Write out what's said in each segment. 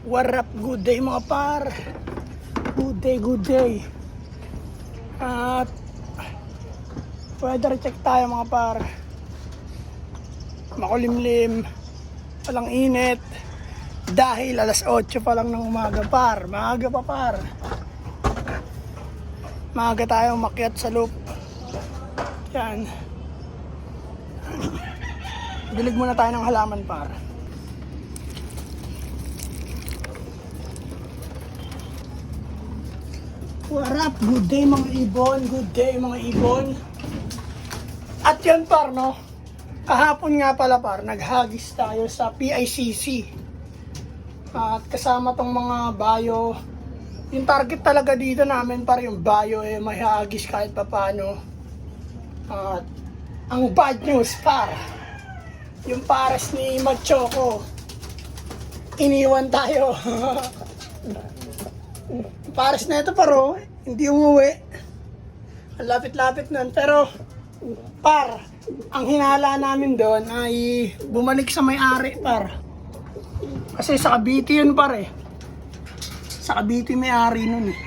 What up? Good day mga par. Good day, good day. At weather check tayo mga par. Makulimlim, walang init. Dahil alas 8 pa lang ng umaga par. Maaga pa par. Maaga tayo umakyat sa loop. Yan. Dilig muna tayo ng halaman par. What up? Good day mga ibon. Good day mga ibon. At yan par no. Kahapon nga pala par. Naghagis tayo sa PICC. At kasama tong mga bayo. Yung target talaga dito namin par yung bayo may hagis kahit papano. At ang bad news par. Yung pares ni Machoco, iniwan tayo. Pares na ito paro, hindi umuwi. Ang lapit-lapit nun. Pero, par, ang hinala namin doon ay bumalik sa may-ari par. Kasi sa Cavite yun par eh. Sa Cavite may-ari nun eh.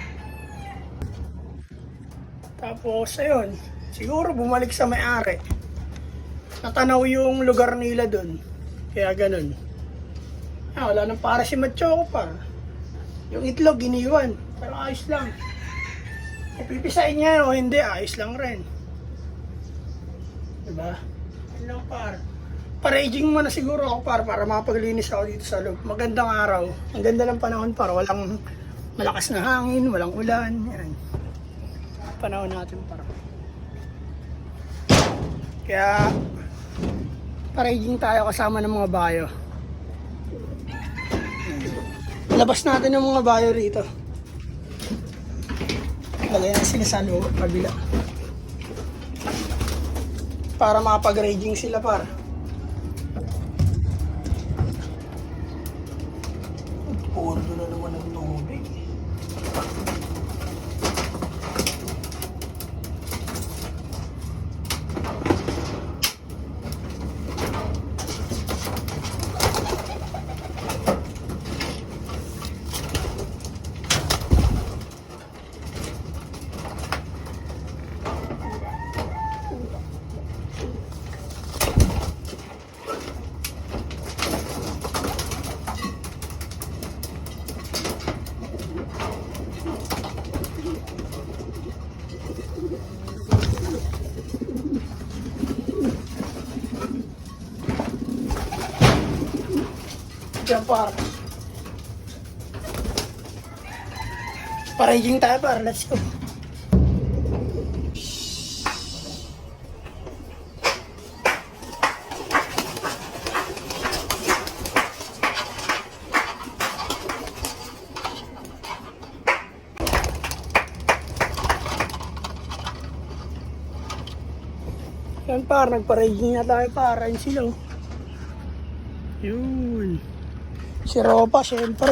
Tapos, ayun, siguro bumalik sa may-ari. Natanaw yung lugar nila doon. Kaya ganun. Wala nang para si Machoco par. Yung itlog iniwan. Pero ayos lang. Ipipisain niya o hindi, ayos lang rin. Diba? Yun lang par. Paraging mo na siguro ako par para mapaglinis ako dito sa loob. Magandang araw. Ang ganda ng panahon par. Walang malakas na hangin, walang ulan. Yan. Panahon natin par. Kaya paraging tayo kasama ng mga bayo. Labas natin ng mga bayo rito. Lagayan sila sa loob, kabila. Para makapag-raging sila par. Pondo na naman ng tubig. Diyan par. Paraging tayo par. Let's go. Yan par. Nagparaging na tayo par. Ayun sila. Yun. Si Ropa, syempre.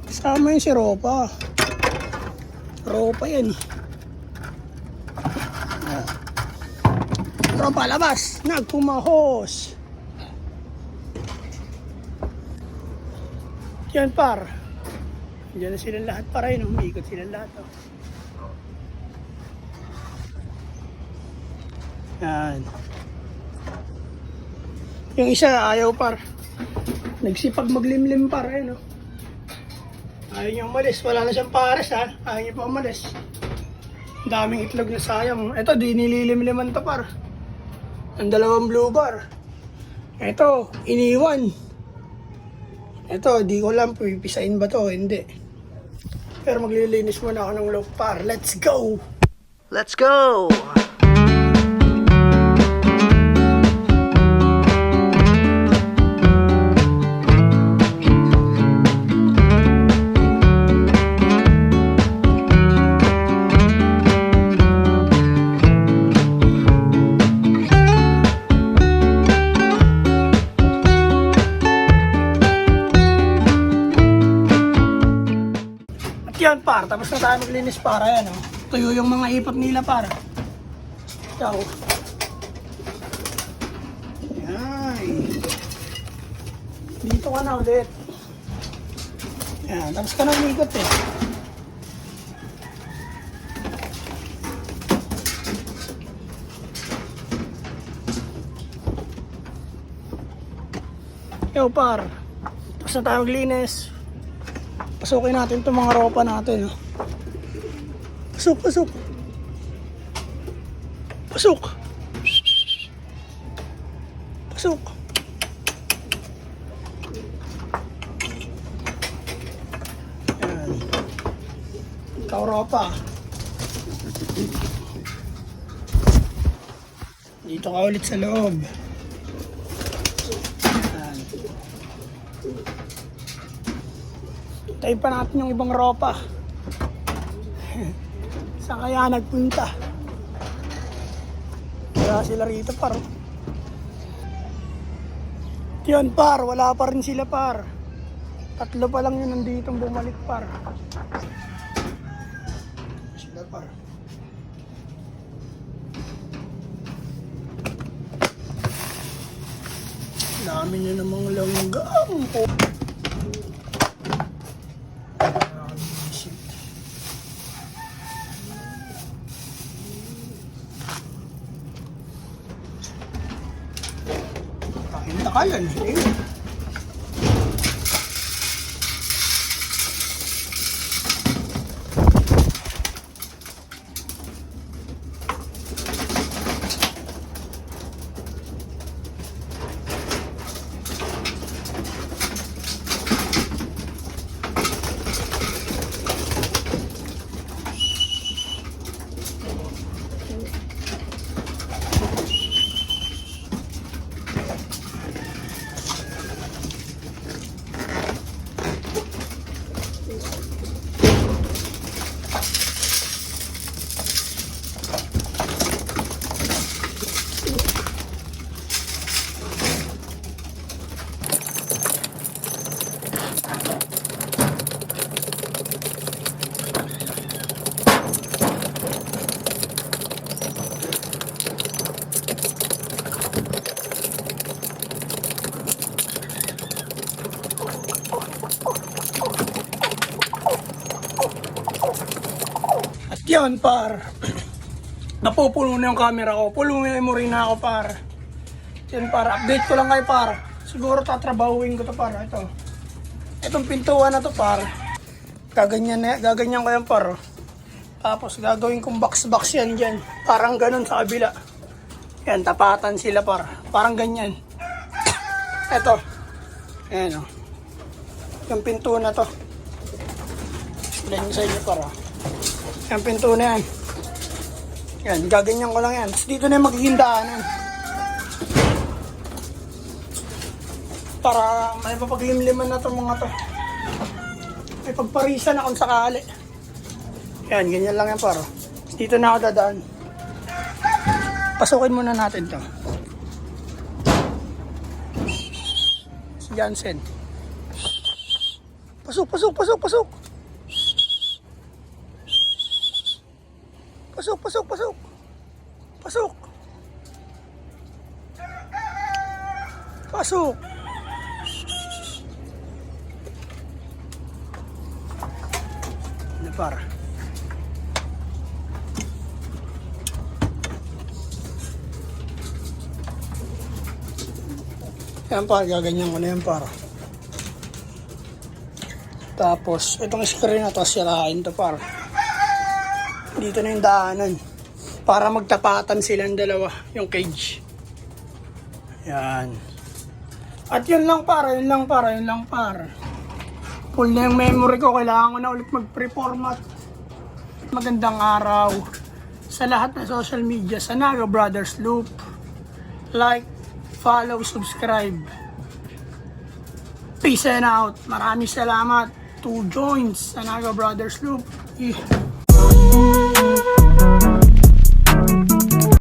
Kasama yung si Ropa. Ropa yan. Ropa, labas. Nagpumahos. Yan par. Diyan na silang lahat para yun. Umiikot silang lahat. Oh. Yan. Yung isa ayaw par. Nagsipag maglimlim par eh, no? Ayaw niya umalis. Wala na siyang pares ha. Ayaw niya pa umalis. Ang daming itlog na sayang. Ito, di nililimliman to par. Ang dalawang blue bar. Ito, iniwan. Ito, di ko lang pipisain ba to. Hindi. Pero maglilinis muna ako ng loob par. Let's go! Let's go! Yan par, tapos na tayo maglinis para yan. Oh. Tuyo yung mga ipot nila para. Ciao. Yan. Dito ka na ulit. Yan, tapos ka na umikot eh. Yo par, tapos na tayo maglinis. Pasukin natin itong mga ropa natin. Pasok, pasok. Pasok. Pasok. Ayan. Ikaw ropa. Dito ka ulit sa loob. Tayo pa natin yung ibang ropa. Saan kaya nagpunta? Kaya sila rito par. Yun par, wala pa rin sila par. 3 pa lang yun nandito bumalik par. Sila par. Dami nyo namang langgam po. Takalan eh. Yan par, napupuno na yung camera ko, pulunin mo rin na ako par. Yan par, update ko lang kayo par, siguro tatrabahuin ko to par. Itong pintuan na to par, gaganyan ko yan par. Tapos gagawin kong box yan dyan, parang ganun sa kabila. Yan, tapatan sila par, parang ganyan. Ito, ayan o, yung pinto na to. Explain sa inyo par. Yung pinto na yan. Yan, gaganyan ko lang yan. Tapos dito na yung magiging daanan. Para may papaglimliman na itong mga to. May pagparisan na kung sakali. Yan, ganyan lang yan paro. Dito na ako dadaan. Pasukin muna natin to. Si Jansen. Pasok, pasok, pasok, pasok. Pasok, pasok, pasok. Pasok. Pasok. Ano para? Yan para, gaganyan ko na yan para. Tapos, itong screen na to, sirain to para. Dito na yung daanan para magtapatan silang dalawa yung cage. Yan. At yun lang para. Full na yung memory ko, kailangan ko na ulit mag-pre-format. Magandang araw sa lahat ng social media sa Naga Brothers Loop. Like, follow, subscribe. Peace and out. Maraming salamat. 2 joints sa Naga Brothers Loop.